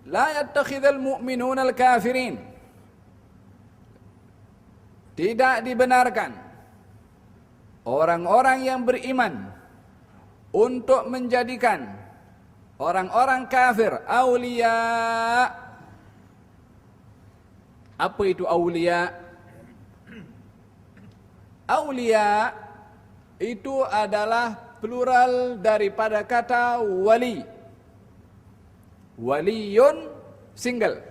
La yattakhidhal mu'minuna al-kafirin. Tidak dibenarkan orang-orang yang beriman untuk menjadikan orang-orang kafir aulia. Apa itu aulia? Aulia itu adalah plural daripada kata wali. Waliyun single,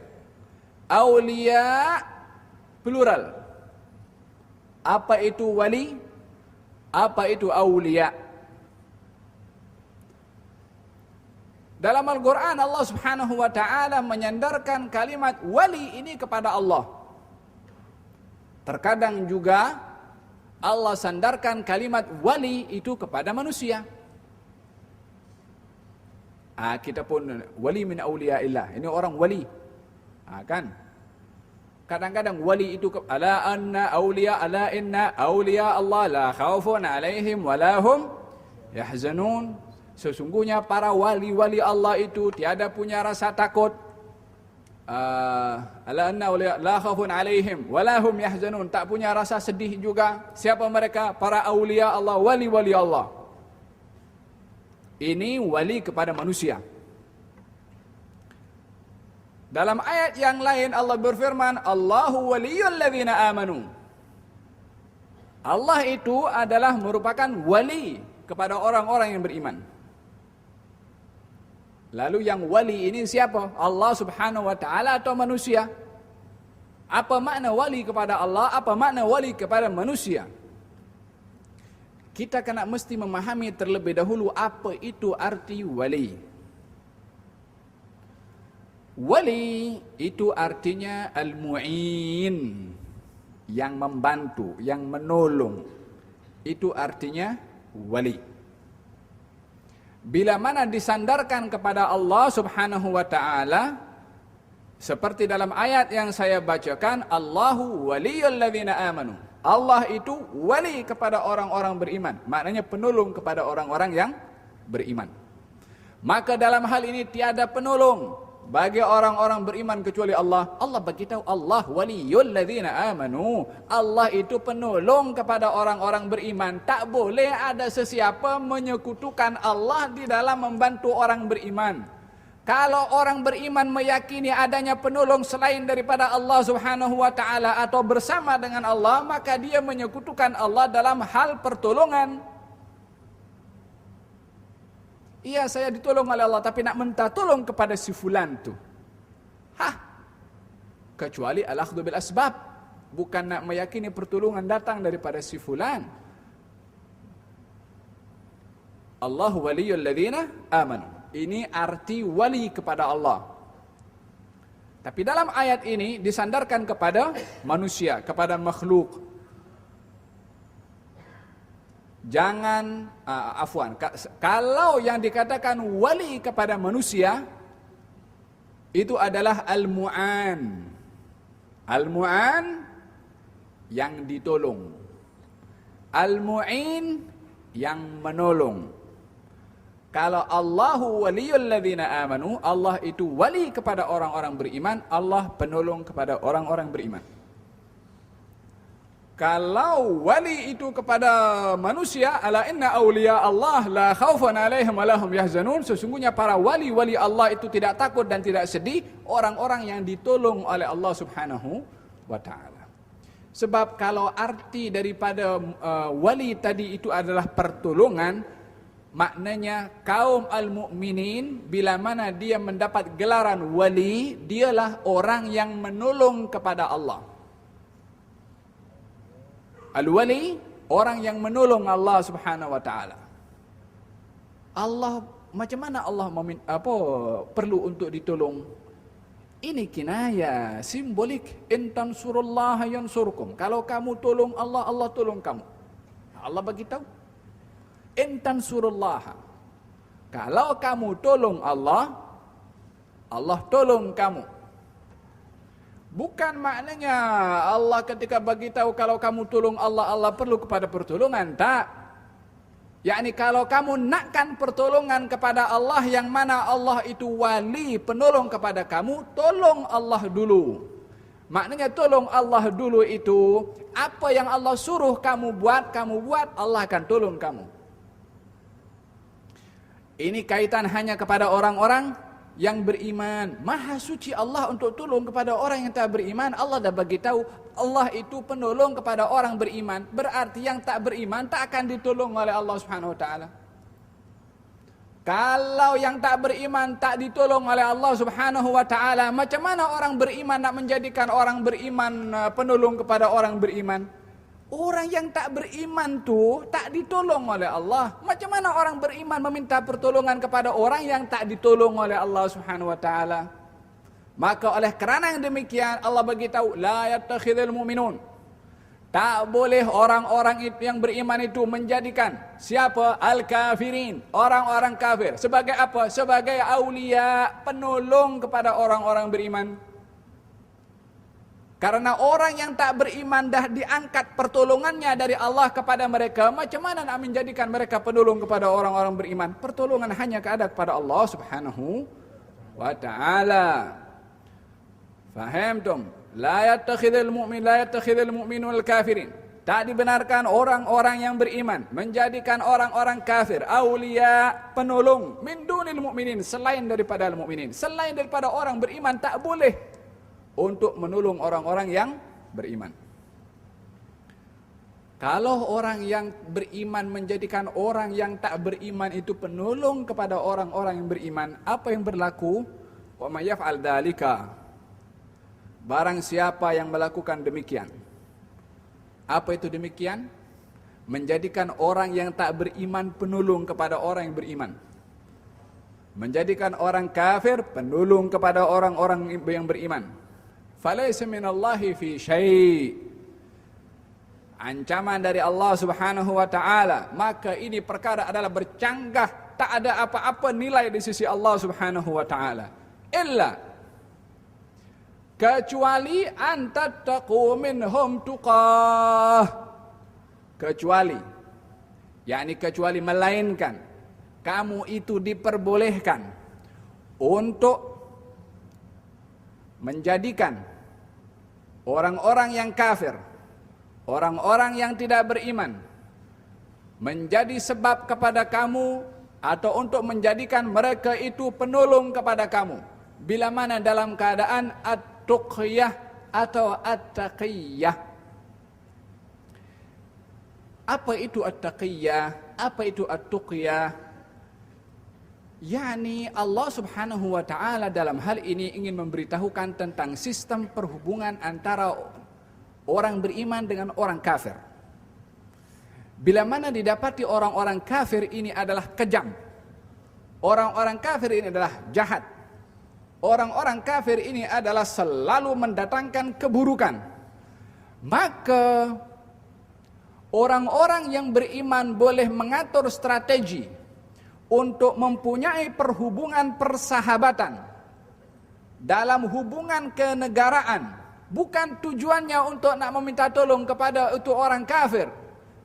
aulia plural. Apa itu wali? Apa itu aulia? Dalam Al-Quran Allah Subhanahu wa ta'ala menyandarkan kalimat wali ini kepada Allah. Terkadang juga Allah sandarkan kalimat wali itu kepada manusia. Kita pun wali min awliyaillah. Ini orang wali. Kan? Kadang-kadang wali itu ala inna awliya Allah la khaufun alaihim walahum yahzanun. Sesungguhnya para wali-wali Allah itu tiada punya rasa takut. Ala inna awliya la khaufun alaihim walahum yahzanun. Tak punya rasa sedih juga. Siapa mereka? Para awliya Allah, wali-wali Allah. Ini wali kepada manusia. Dalam ayat yang lain Allah berfirman, Allahu waliyul ladzina amanu. Allah itu adalah merupakan wali kepada orang-orang yang beriman. Lalu yang wali ini siapa? Allah Subhanahu wa ta'ala atau manusia? Apa makna wali kepada Allah? Apa makna wali kepada manusia? Kita kena mesti memahami terlebih dahulu apa itu arti wali. Wali itu artinya al-mu'in, yang membantu, yang menolong. Itu artinya wali. Bila mana disandarkan kepada Allah Subhanahu wa ta'ala, seperti dalam ayat yang saya bacakan, Allahu waliyul ladzina amanu. Allah itu wali kepada orang-orang beriman. Maknanya penolong kepada orang-orang yang beriman. Maka dalam hal ini tiada penolong bagi orang-orang beriman kecuali Allah. Allah beritahu Allah waliyul ladzina amanu. Allah itu penolong kepada orang-orang beriman. Tak boleh ada sesiapa menyekutukan Allah di dalam membantu orang beriman. Kalau orang beriman meyakini adanya penolong selain daripada Allah Subhanahu wa ta'ala atau bersama dengan Allah, maka dia menyekutukan Allah dalam hal pertolongan. Iya, saya ditolong oleh Allah, tapi nak minta tolong kepada si fulan tu. Kecuali al-akhdhu bil asbab. Bukan nak meyakini pertolongan datang daripada si fulan. Allahu waliyul ladzina amanu. Ini arti wali kepada Allah. Tapi dalam ayat ini disandarkan kepada manusia, kepada makhluk. Jangan, kalau yang dikatakan wali kepada manusia, itu adalah al-mu'an. Al-mu'an yang ditolong. Al-mu'in yang menolong. Kalau Allahu waliyul ladzina amanu, Allah itu wali kepada orang-orang beriman, Allah penolong kepada orang-orang beriman. Kalau wali itu kepada manusia, ala inna awliya Allah la khaufun alaihim wa lahum yahzanun, sesungguhnya para wali-wali Allah itu tidak takut dan tidak sedih, orang-orang yang ditolong oleh Allah Subhanahu wa ta'ala. Sebab kalau arti daripada wali tadi itu adalah pertolongan, maknanya kaum al-mu'minin bila mana dia mendapat gelaran wali, dialah orang yang menolong kepada Allah. Al-wali, orang yang menolong Allah Subhanahu wa ta'ala. Allah, macam mana Allah perlu untuk ditolong? Ini kinaya, simbolik. In tansurullaha yansurkum. Kalau kamu tolong Allah, Allah tolong kamu. Allah bagi tahu. In tansurullaha. Kalau kamu tolong Allah, Allah tolong kamu. Bukan maknanya Allah ketika bagi tahu kalau kamu tolong Allah, Allah perlu kepada pertolongan. Tak. Yakni kalau kamu nakkan pertolongan kepada Allah yang mana Allah itu wali penolong kepada kamu, tolong Allah dulu. Maknanya tolong Allah dulu itu, apa yang Allah suruh kamu buat, Allah akan tolong kamu. Ini kaitan hanya kepada orang-orang yang beriman. Maha suci Allah untuk tolong kepada orang yang tak beriman. Allah dah bagi tahu Allah itu penolong kepada orang beriman. Berarti yang tak beriman tak akan ditolong oleh Allah Subhanahu wa taala. Kalau yang tak beriman tak ditolong oleh Allah Subhanahu wa taala, macam mana orang beriman nak menjadikan orang beriman penolong kepada orang beriman? Orang yang tak beriman tu tak ditolong oleh Allah. Macam mana orang beriman meminta pertolongan kepada orang yang tak ditolong oleh Allah Subhanahu wa taala? Maka oleh kerana yang demikian Allah bagi tahu la yattakhidhul mu'minun. Tak boleh orang-orang yang beriman itu menjadikan siapa? Al-kafirin, orang-orang kafir. Sebagai apa? Sebagai aulia, penolong kepada orang-orang beriman. Karena orang yang tak beriman dah diangkat pertolongannya dari Allah kepada mereka, macam mana nak menjadikan mereka penolong kepada orang-orang beriman? Pertolongan hanya ada kepada Allah Subhanahu wa taala. Faham tum? La yattakhidhul mu'minul kafirin. Tak dibenarkan orang-orang yang beriman menjadikan orang-orang kafir aulia, penolong min dunil mu'minin, selain daripada al-mu'minin. Selain daripada orang beriman tak boleh untuk menolong orang-orang yang beriman. Kalau orang yang beriman menjadikan orang yang tak beriman itu penolong kepada orang-orang yang beriman, apa yang berlaku? Wa may yaf'al dzalika, barang siapa yang melakukan demikian. Apa itu demikian? Menjadikan orang yang tak beriman penolong kepada orang yang beriman. Menjadikan orang kafir penolong kepada orang-orang yang beriman. Falaysa minallahi fi syai'. Ancaman dari Allah Subhanahu wa taala, maka ini perkara adalah bercanggah, tak ada apa-apa nilai di sisi Allah Subhanahu wa taala. Illa kecuali antattaqu minhum tuqah. Kecuali, yakni kecuali melainkan kamu itu diperbolehkan untuk menjadikan orang-orang yang kafir, orang-orang yang tidak beriman menjadi sebab kepada kamu atau untuk menjadikan mereka itu penolong kepada kamu. Bila mana dalam keadaan at-tuqyah atau at-taqiyah. Apa itu at-taqiyah? Apa itu at-tuqyah? Yani Allah Subhanahu wa taala dalam hal ini ingin memberitahukan tentang sistem perhubungan antara orang beriman dengan orang kafir. Bila mana didapati orang-orang kafir ini adalah kejam, orang-orang kafir ini adalah jahat, orang-orang kafir ini adalah selalu mendatangkan keburukan, maka orang-orang yang beriman boleh mengatur strategi untuk mempunyai perhubungan persahabatan dalam hubungan kenegaraan. Bukan tujuannya untuk nak meminta tolong kepada itu orang kafir.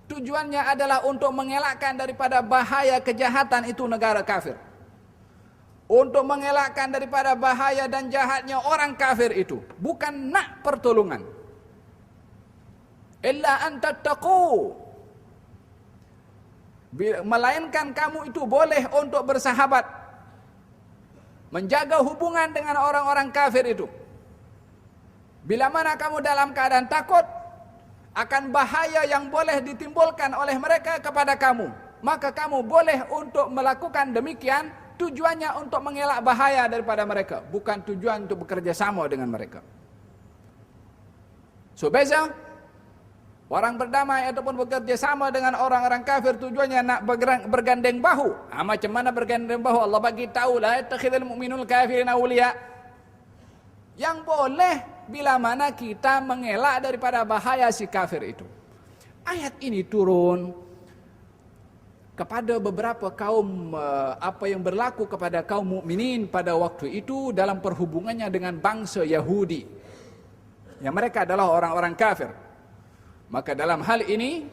Tujuannya adalah untuk mengelakkan daripada bahaya kejahatan itu negara kafir. Untuk mengelakkan daripada bahaya dan jahatnya orang kafir itu. Bukan nak pertolongan. Illa an tattaqu. Melainkan kamu itu boleh untuk bersahabat, menjaga hubungan dengan orang-orang kafir itu. Bila mana kamu dalam keadaan takut akan bahaya yang boleh ditimbulkan oleh mereka kepada kamu, maka kamu boleh untuk melakukan demikian. Tujuannya untuk mengelak bahaya daripada mereka, bukan tujuan untuk bekerja sama dengan mereka. So beza orang berdamai ataupun bekerja sama dengan orang-orang kafir, tujuannya nak bergandeng bahu. Macam mana bergandeng bahu? Allah bagi tahu la yattakhidhul mu'minul kafirin awliya. Yang boleh bila mana kita mengelak daripada bahaya si kafir itu. Ayat ini turun kepada beberapa kaum, apa yang berlaku kepada kaum mukminin pada waktu itu dalam perhubungannya dengan bangsa Yahudi. Yang mereka adalah orang-orang kafir. Maka dalam hal ini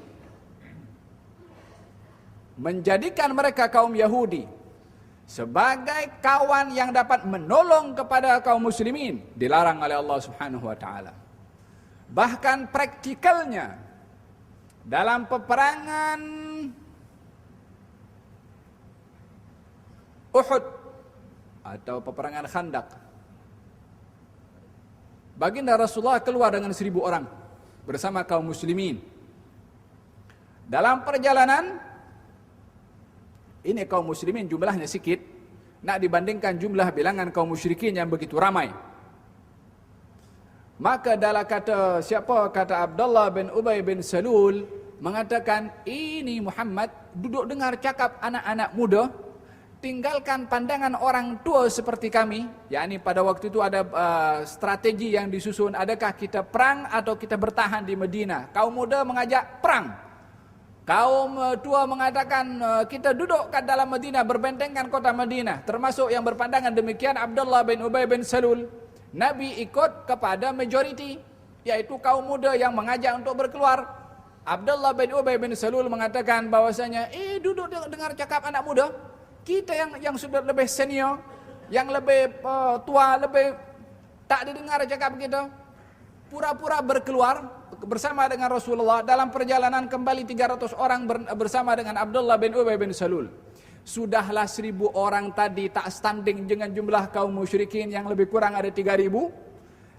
menjadikan mereka kaum Yahudi sebagai kawan yang dapat menolong kepada kaum muslimin, dilarang oleh Allah Subhanahu wa taala. Bahkan praktikalnya dalam peperangan Uhud atau peperangan Khandaq, baginda Rasulullah keluar dengan 1.000 orang bersama kaum muslimin. Dalam perjalanan ini kaum muslimin jumlahnya sedikit, nak dibandingkan jumlah bilangan kaum musyrikin yang begitu ramai. Maka dalam kata Abdullah bin Ubay bin Salul mengatakan, ini Muhammad duduk dengar cakap anak-anak muda, tinggalkan pandangan orang tua seperti kami. Yakni pada waktu itu ada strategi yang disusun, adakah kita perang atau kita bertahan di Madinah. Kaum muda mengajak perang, kaum tua mengatakan kita duduk kat dalam Madinah, berbentengkan kota Madinah. Termasuk yang berpandangan demikian Abdullah bin Ubay bin Salul. Nabi ikut kepada majoriti, yaitu kaum muda yang mengajak untuk berkeluar. Abdullah bin Ubay bin Salul mengatakan bahwasanya, duduk dengar cakap anak muda. Kita yang sudah lebih senior, yang lebih tua, lebih tak didengar cakap kita, pura-pura berkeluar bersama dengan Rasulullah. Dalam perjalanan kembali 300 orang bersama dengan Abdullah bin Ubay bin Salul. Sudahlah 1.000 orang tadi tak standing dengan jumlah kaum musyrikin yang lebih kurang ada 3.000.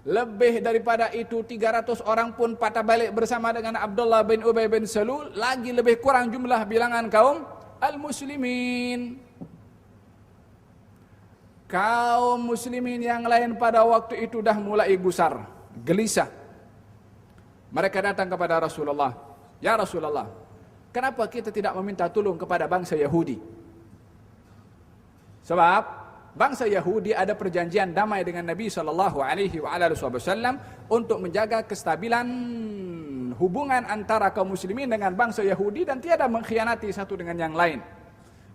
Lebih daripada itu 300 orang pun patah balik bersama dengan Abdullah bin Ubay bin Salul. Lagi lebih kurang jumlah bilangan kaum al-muslimin. Kaum muslimin yang lain pada waktu itu dah mulai gusar, gelisah. Mereka datang kepada Rasulullah, ya Rasulullah, kenapa kita tidak meminta tolong kepada bangsa Yahudi? Sebab bangsa Yahudi ada perjanjian damai dengan Nabi SAW untuk menjaga kestabilan hubungan antara kaum muslimin dengan bangsa Yahudi dan tiada mengkhianati satu dengan yang lain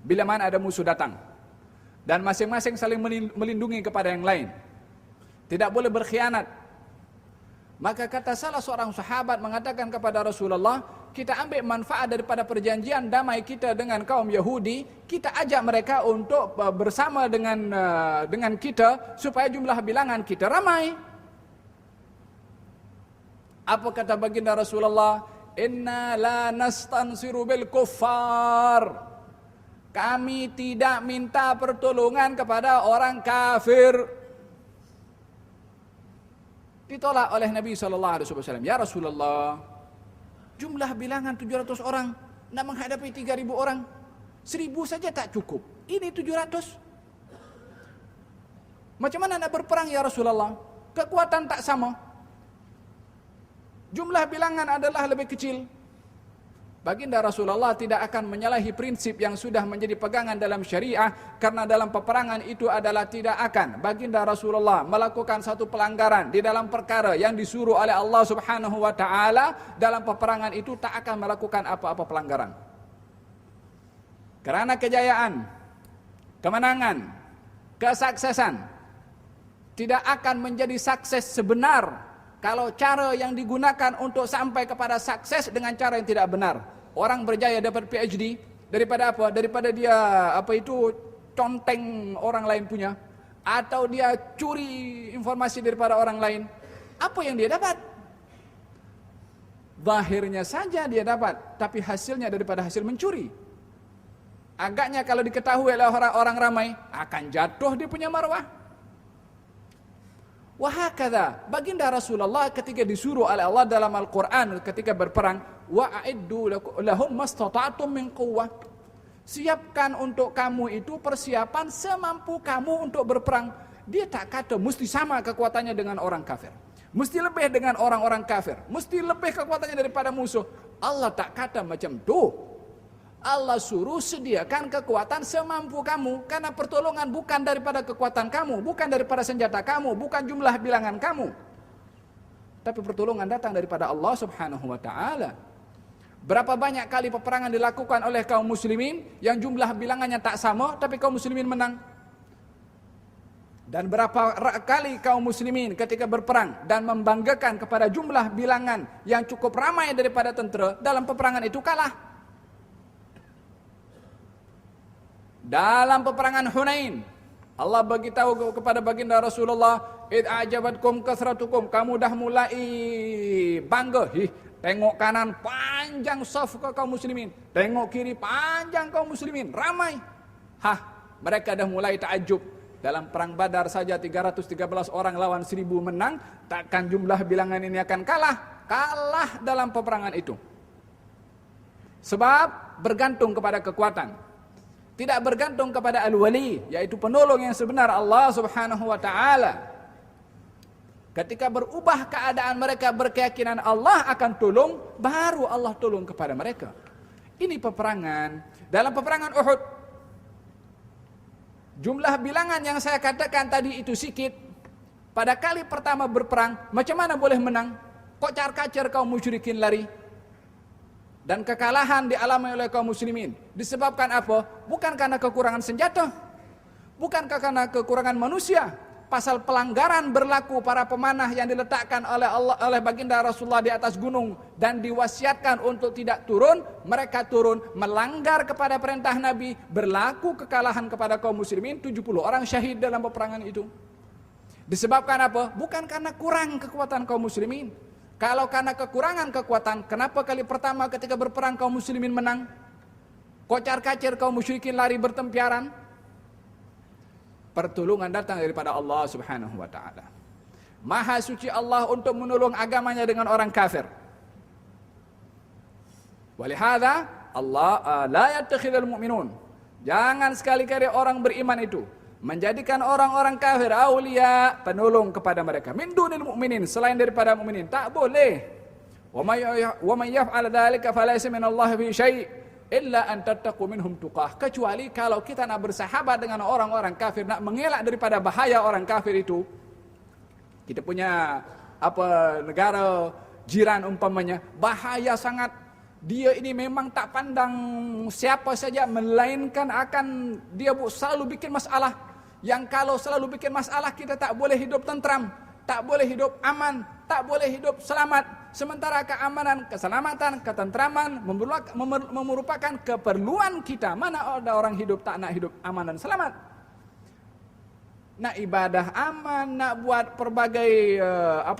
bila mana ada musuh datang, dan masing-masing saling melindungi kepada yang lain, tidak boleh berkhianat. Maka kata salah seorang sahabat mengatakan kepada Rasulullah, kita ambil manfaat daripada perjanjian damai kita dengan kaum Yahudi, kita ajak mereka untuk bersama dengan kita supaya jumlah bilangan kita ramai. Apa kata baginda Rasulullah? Inna la nastansiru bil kuffar. Kami tidak minta pertolongan kepada orang kafir. Ditolak oleh Nabi SAW. Ya Rasulullah, jumlah bilangan 700 orang nak menghadapi 3.000 orang, 1.000 saja tak cukup, ini 700. Macam mana nak berperang ya Rasulullah? Kekuatan tak sama, jumlah bilangan adalah lebih kecil. Baginda Rasulullah tidak akan menyalahi prinsip yang sudah menjadi pegangan dalam syariah, karena dalam peperangan itu adalah tidak akan baginda Rasulullah melakukan satu pelanggaran di dalam perkara yang disuruh oleh Allah Subhanahu wa taala. Dalam peperangan itu tak akan melakukan apa-apa pelanggaran. Kerana kejayaan, kemenangan, kesuksesan tidak akan menjadi sukses sebenar kalau cara yang digunakan untuk sampai kepada sukses dengan cara yang tidak benar. Orang berjaya dapat PhD daripada apa? Daripada dia conteng orang lain punya, atau dia curi informasi daripada orang lain. Apa yang dia dapat? Zahirnya saja dia dapat, tapi hasilnya daripada hasil mencuri. Agaknya kalau diketahui oleh orang-orang ramai, akan jatuh dia punya marwah. Wahakadha, baginda Rasulullah ketika disuruh oleh Allah dalam Al-Quran ketika berperang, wa'iddu lahum mastata'tum min quwwah. Siapkan untuk kamu itu persiapan semampu kamu untuk berperang. Dia tak kata mesti sama kekuatannya dengan orang kafir, mesti lebih dengan orang-orang kafir, mesti lebih kekuatannya daripada musuh. Allah tak kata macam tu. Allah suruh sediakan kekuatan semampu kamu, karena pertolongan bukan daripada kekuatan kamu, bukan daripada senjata kamu, bukan jumlah bilangan kamu, tapi pertolongan datang daripada Allah Subhanahu wa taala. Berapa banyak kali peperangan dilakukan oleh kaum muslimin yang jumlah bilangannya tak sama tapi kaum muslimin menang. Dan berapa kali kaum muslimin ketika berperang dan membanggakan kepada jumlah bilangan yang cukup ramai daripada tentera, dalam peperangan itu kalah. Dalam peperangan Hunain, Allah beritahu kepada baginda Rasulullah, "Id a'jabatkum kasratukum." Kamu dah mulai bangga. Tengok kanan panjang saf kaum muslimin, tengok kiri panjang kaum muslimin, ramai. Mereka dah mulai takjub. Dalam perang Badar saja 313 orang lawan 1000 menang, takkan jumlah bilangan ini akan kalah? Kalah dalam peperangan itu. Sebab bergantung kepada kekuatan. Tidak bergantung kepada al-wali, yaitu penolong yang sebenar, Allah Subhanahu wa taala. Ketika berubah keadaan mereka berkeyakinan Allah akan tolong, baru Allah tolong kepada mereka. Ini peperangan. Dalam peperangan Uhud, jumlah bilangan yang saya katakan tadi itu sikit. Pada kali pertama berperang, macam mana boleh menang? Kocar-kacir kaum musyrikin lari. Dan kekalahan dialami oleh kaum muslimin. Disebabkan apa? Bukan karena kekurangan senjata. Bukan karena kekurangan manusia. Pasal pelanggaran berlaku para pemanah yang diletakkan oleh baginda Rasulullah di atas gunung dan diwasiatkan untuk tidak turun, mereka turun melanggar kepada perintah Nabi, berlaku kekalahan kepada kaum muslimin, 70 orang syahid dalam peperangan itu. Disebabkan apa? Bukan karena kurang kekuatan kaum muslimin. Kalau karena kekurangan kekuatan, kenapa kali pertama ketika berperang kaum muslimin menang? Kocar-kacir kaum musyrikin lari bertempiaran. Pertolongan datang daripada Allah Subhanahu wa taala. Maha suci Allah untuk menolong agamanya dengan orang kafir. Walihada Allah la yattakhidul mu'minun. Jangan sekali-kali orang beriman itu menjadikan orang-orang kafir aulia, penolong kepada mereka. Min dunil mu'minin, selain daripada mukminin. Tak boleh. Wa may yaf'al dzalika falaysa minallahi fi syai' illa an tattaqu minhum tuqah. Kecuali kalau kita nak bersahabat dengan orang-orang kafir, nak mengelak daripada bahaya orang kafir itu. Kita punya negara jiran umpamanya, bahaya sangat. Dia ini memang tak pandang siapa saja, melainkan akan dia selalu bikin masalah. Yang kalau selalu bikin masalah, kita tak boleh hidup tentram, tak boleh hidup aman, tak boleh hidup selamat. Sementara keamanan, keselamatan, ketentraman merupakan keperluan kita. Mana ada orang hidup tak nak hidup aman dan selamat? Nak ibadah aman, nak buat berbagai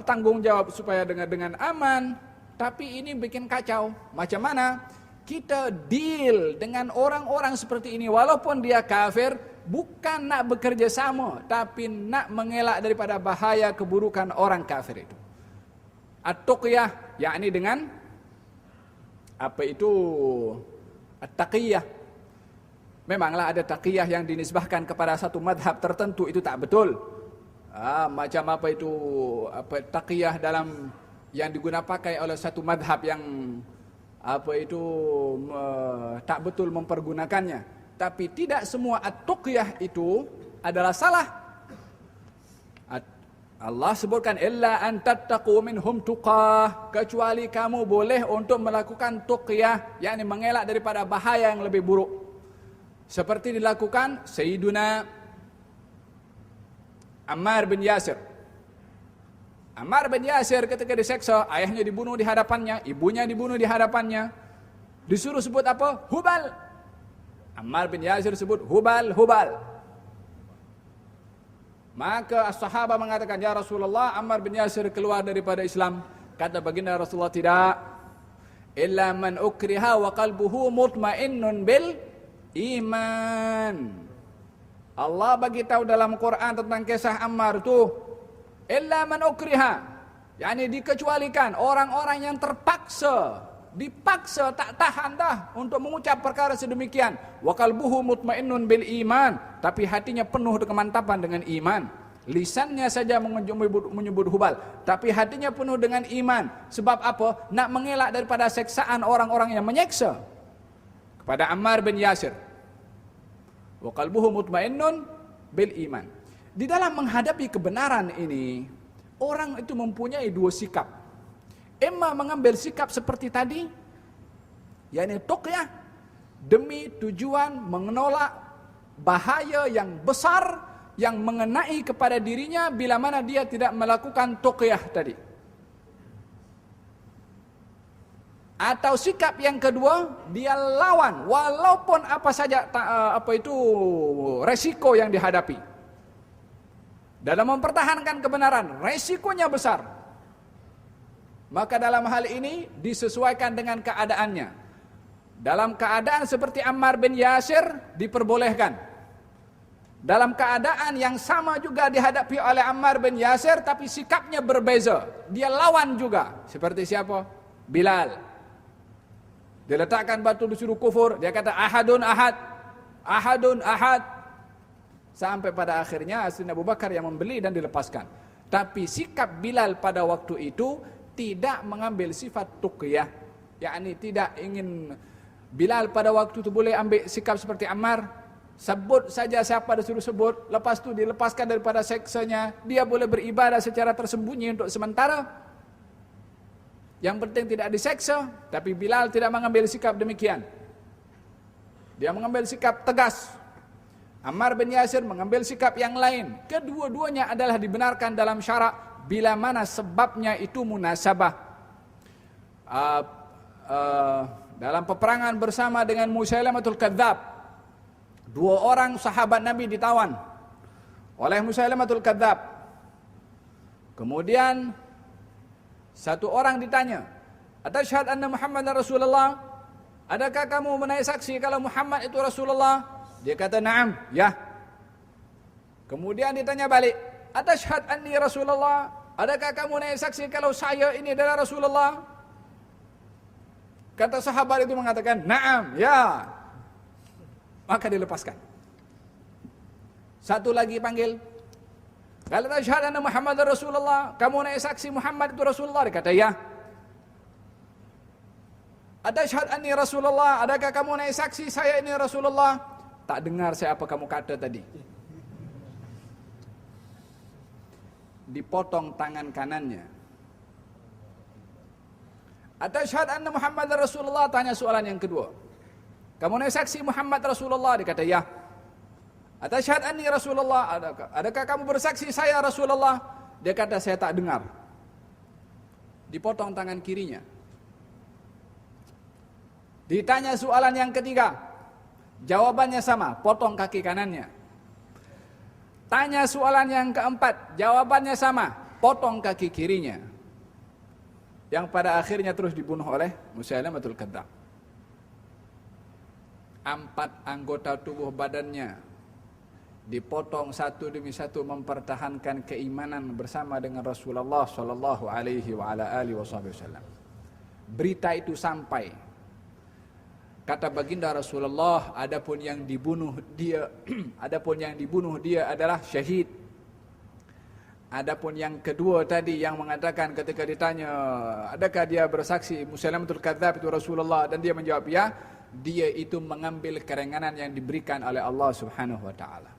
tanggung jawab supaya dengan aman. Tapi ini bikin kacau. Macam mana kita deal dengan orang-orang seperti ini? Walaupun dia kafir, bukan nak bekerja sama, tapi nak mengelak daripada bahaya keburukan orang kafir itu. At-tuqyah, yakni dengan at-taqiyah. Memanglah ada taqiyah yang dinisbahkan kepada satu madhab tertentu, itu tak betul. Macam taqiyah dalam yang digunakan oleh satu madhab yang tak betul mempergunakannya. Tapi tidak semua at-tuqyah itu adalah salah. Allah sebutkan illa an tattaqu minhum tuqah, kecuali kamu boleh untuk melakukan tuqyah, yakni mengelak daripada bahaya yang lebih buruk. Seperti dilakukan Sayyiduna Ammar bin Yasir. Ammar bin Yasir ketika diseksa, ayahnya dibunuh di hadapannya, ibunya dibunuh di hadapannya. Disuruh sebut apa? Hubal. Ammar bin Yasir sebut Hubal, Hubal. Maka as-sahabah mengatakan, "Ya Rasulullah, Ammar bin Yasir keluar daripada Islam." Kata baginda Rasulullah, "Tidak. Illa man ukriha wa qalbuhu mutmainnun bil iman." Allah bagi tahu dalam Quran tentang kisah Ammar itu, illa man ukriha, yakni dikecualikan orang-orang yang terpaksa, dipaksa tak tahan dah untuk mengucap perkara sedemikian. Wa qalbuhu mutmainnun bil iman, tapi hatinya penuh kemantapan dengan iman. Lisannya saja menyebut Hubal, tapi hatinya penuh dengan iman. Sebab apa? Nak mengelak daripada seksaan orang-orang yang menyeksa kepada Ammar bin Yasir. Wa qalbuhu mutmainnun bil iman. Di dalam menghadapi kebenaran ini, orang itu mempunyai dua sikap. Emma mengambil sikap seperti tadi, yakni tuqyah, demi tujuan menolak bahaya yang besar yang mengenai kepada dirinya bila mana dia tidak melakukan tuqyah tadi. Atau sikap yang kedua, dia lawan walaupun apa saja resiko yang dihadapi. Dalam mempertahankan kebenaran, resikonya besar. Maka dalam hal ini disesuaikan dengan keadaannya. Dalam keadaan seperti Ammar bin Yasir diperbolehkan. Dalam keadaan yang sama juga dihadapi oleh Ammar bin Yasir tapi sikapnya berbeza. Dia lawan juga. Seperti siapa? Bilal. Dia letakkan batu disuruh kufur, dia kata ahadun ahad, ahadun ahad. Sampai pada akhirnya Sayyidina Abu Bakar yang membeli dan dilepaskan. Tapi sikap Bilal pada waktu itu tidak mengambil sifat tuqyah, yakni tidak ingin. Bilal pada waktu itu boleh ambil sikap seperti Ammar, sebut saja siapa disuruh sebut, lepas itu dilepaskan daripada seksanya, dia boleh beribadah secara tersembunyi untuk sementara. Yang penting tidak diseksa, tapi Bilal tidak mengambil sikap demikian. Dia mengambil sikap tegas. Ammar bin Yasir mengambil sikap yang lain. Kedua-duanya adalah dibenarkan dalam syarak bila mana sebabnya itu munasabah. Dalam peperangan bersama dengan Musailamatul Kadzab, 2 orang sahabat Nabi ditawan oleh Musailamatul Kadzab. Kemudian satu orang ditanya, "Atasyhad anna Muhammadar Rasulullah?" Adakah kamu menaik saksi kalau Muhammad itu Rasulullah? Dia kata, "Na'am, ya." Kemudian ditanya balik, "Atasyhad anni Rasulullah?" Adakah kamu naik saksi kalau saya ini adalah Rasulullah? Kata sahabat itu mengatakan, "Na'am, ya." Maka dilepaskan. Satu lagi panggil, "Kalau tasyhad anna Muhammad Rasulullah, kamu naik saksi Muhammad itu Rasulullah?" Dia kata, "Ya." "Atasyhad anni Rasulullah, adakah kamu naik saksi saya ini Rasulullah?" Tak dengar saya apa kamu kata tadi. Dipotong tangan kanannya. "Atasyhad anna Muhammad Rasulullah?" Tanya soalan yang kedua. "Kamu naik saksi Muhammad Rasulullah?" Dia kata, "Ya." "Atasyhad anni Rasulullah, adakah kamu bersaksi saya Rasulullah?" Dia kata, "Saya tak dengar." Dipotong tangan kirinya. Ditanya soalan yang ketiga, jawabannya sama, potong kaki kanannya. Tanya soalan yang keempat, jawabannya sama, potong kaki kirinya. Yang pada akhirnya terus dibunuh oleh Musailamatul Kadzab. 4 anggota tubuh badannya dipotong satu demi satu mempertahankan keimanan bersama dengan Rasulullah sallallahu alaihi wasallam. Berita itu sampai. Kata baginda Rasulullah, adapun yang dibunuh dia adalah syahid. Adapun yang kedua tadi yang mengatakan ketika ditanya, adakah dia bersaksi Musailamatul Kadzab itu Rasulullah, dan dia menjawab ya, dia itu mengambil keringanan yang diberikan oleh Allah Subhanahu wa taala.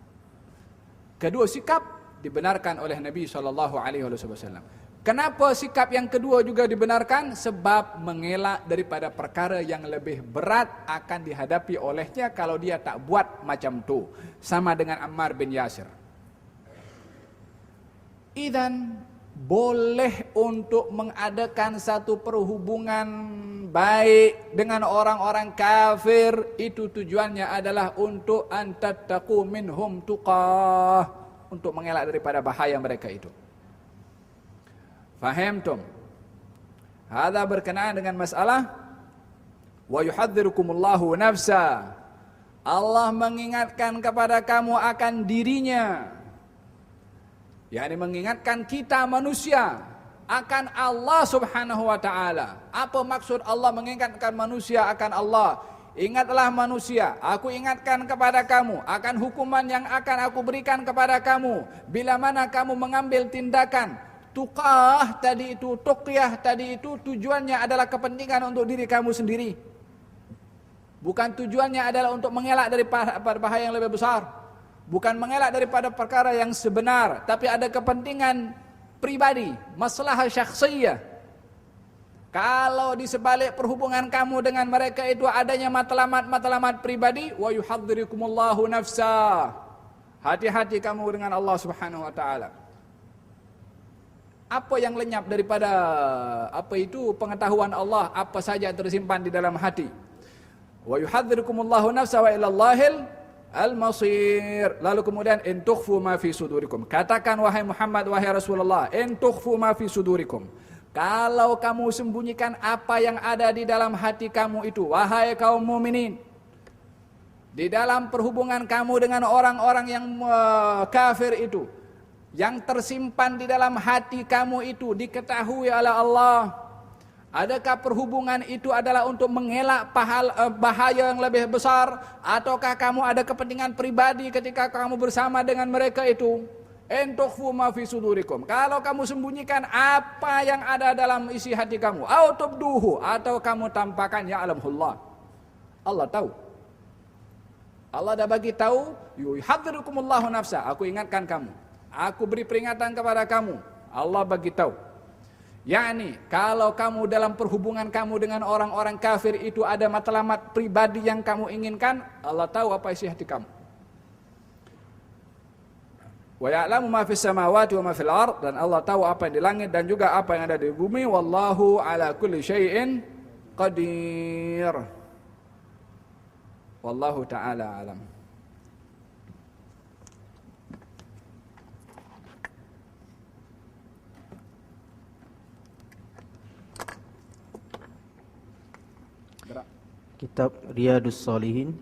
Kedua sikap dibenarkan oleh Nabi SAW. Kenapa sikap yang kedua juga dibenarkan? Sebab mengelak daripada perkara yang lebih berat akan dihadapi olehnya kalau dia tak buat macam tu. Sama dengan Ammar bin Yasir. Idzan boleh untuk mengadakan satu perhubungan baik dengan orang-orang kafir, itu tujuannya adalah untuk antattaqu minhum tuqah, untuk mengelak daripada bahaya mereka itu. Fahamtum? Hadza berkenaan dengan masalah wa yuhadzirukumullahu nafsa. Allah mengingatkan kepada kamu akan dirinya. yakni mengingatkan kita manusia akan Allah Subhanahu wa taala. Apa maksud Allah mengingatkan manusia akan Allah? Ingatlah manusia, aku ingatkan kepada kamu akan hukuman yang akan aku berikan kepada kamu bila mana kamu mengambil tindakan. Tuqah tadi itu, tuqyah tadi itu tujuannya adalah kepentingan untuk diri kamu sendiri. Bukan tujuannya adalah untuk mengelak dari bahaya yang lebih besar. Bukan mengelak daripada perkara yang sebenar, tapi ada kepentingan pribadi, masalah syakhsiyah. Kalau di sebalik perhubungan kamu dengan mereka itu adanya matlamat pribadi, wa yuhadzirikumullahu nafsa. Hati-hati kamu dengan Allah Subhanahu wa taala. Apa yang lenyap daripada pengetahuan Allah, apa saja tersimpan di dalam hati. Wa yuhadzirukumullahu nafsa wa ilallahil al-masir. Lalu kemudian in tukhfu ma fi sudurikum. Katakan wahai Muhammad, wahai Rasulullah, in tukhfu ma fi sudurikum. Kalau kamu sembunyikan apa yang ada di dalam hati kamu itu, wahai kaum mukminin, di dalam perhubungan kamu dengan orang-orang yang kafir itu, yang tersimpan di dalam hati kamu itu diketahui oleh Allah. Adakah perhubungan itu adalah untuk mengelak bahaya yang lebih besar, ataukah kamu ada kepentingan pribadi ketika kamu bersama dengan mereka itu? In tukhfu ma fi sudurikum. Kalau kamu sembunyikan apa yang ada dalam isi hati kamu, au tubduhu, atau kamu tampakkan, ya alamullah, Allah tahu. Allah dah bagi tahu, yuhadzirukumullahu nafsa, aku ingatkan kamu, aku beri peringatan kepada kamu. Allah bagi tahu. yakni kalau kamu dalam perhubungan kamu dengan orang-orang kafir itu ada matlamat pribadi yang kamu inginkan, Allah tahu apa isi hati kamu. Wa ya'lamu ma fis samawati wa ma fil ard, dan Allah tahu apa yang di langit dan juga apa yang ada di bumi. Wallahu ala kulli syai'in qadir. Wallahu ta'ala alam. Kitab Riyadus Shalihin